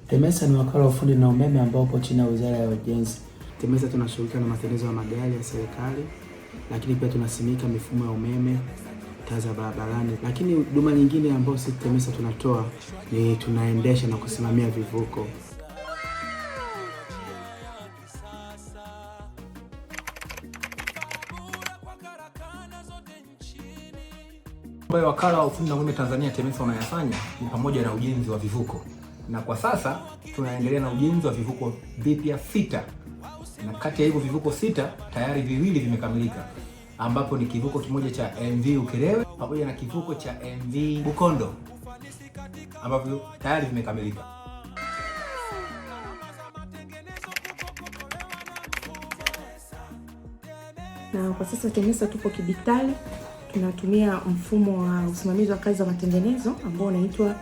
TEMESA ni wakala wa ufundi na umeme ambao upo chini ya Wizara ya Ujenzi. TEMESA tunashughulika na matengenezo ya magari ya serikali, lakini pia tunasimika mifumo ya umeme, taa za barabarani. Lakini huduma nyingine ambayo sisi TEMESA tunatoa ni tunaendesha na kusimamia vivuko. Wakala wa ufundi na umeme Tanzania TEMESA wanayofanya ni pamoja na ujenzi wa vivuko, na kwa sasa tunaendelea na ujenzi wa vivuko vipya 6, na kati ya hivyo vivuko 6 tayari viwili vimekamilika, ambapo ni kivuko kimoja cha MV Ukerewe pamoja na kivuko cha MV Bukondo ambavyo tayari vimekamilika. Na kwa sasa TEMESA tupo kidijitali, tunatumia mfumo wa usimamizi wa kazi za matengenezo ambao unaitwa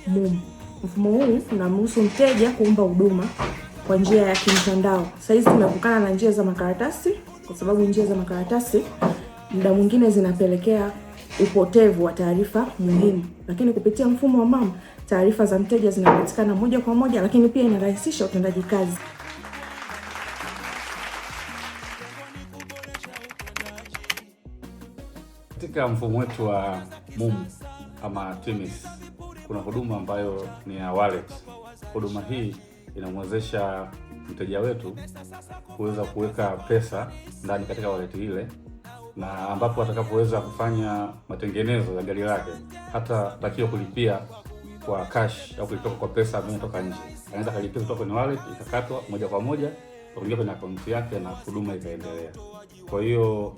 MUM. Mfumo huu unamruhusu mteja kuomba huduma kwa njia ya kimtandao. Sasa hizi tumepukana na njia za makaratasi, kwa sababu njia za makaratasi muda mwingine zinapelekea upotevu wa taarifa muhimu. Lakini kupitia mfumo wa MUM, taarifa za mteja zinapatikana moja kwa moja, lakini pia inarahisisha utendaji kazi. Katika mfumo wetu wa MUM ama TEMES kuna huduma ambayo ni ya wallet. Huduma hii inamwezesha mteja wetu kuweza kuweka pesa ndani katika wallet ile, na ambapo atakapoweza kufanya matengenezo ya gari lake hata takiwa kulipia kwa cash au kulipia kwa pesa kutoka nje. Anaweza kulipia kutoka kwenye wallet, ikakatwa moja kwa moja kuingia kwenye account yake na huduma ikaendelea. Kwa hiyo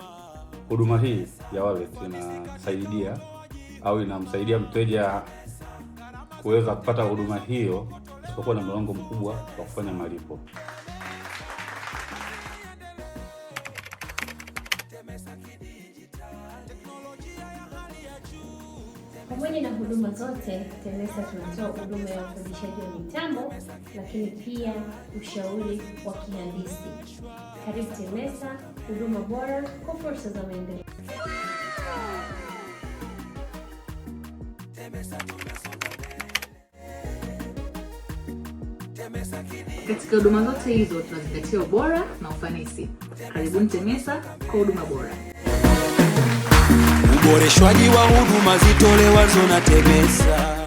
huduma hii ya wallet inasaidia au inamsaidia mteja kuweza kupata huduma hiyo isipokuwa na mlolongo mkubwa wa kufanya malipo. Pamoja na huduma zote, TEMESA tunatoa huduma ya ukodishaji wa mitambo, lakini pia ushauri wa kihandisi. Karibu TEMESA, huduma bora kwa fursa za maendeleo. Katika huduma zote hizo tunazingatia ubora na ufanisi. Karibuni TEMESA kwa huduma bora. Uboreshwaji wa huduma zitolewazo na TEMESA.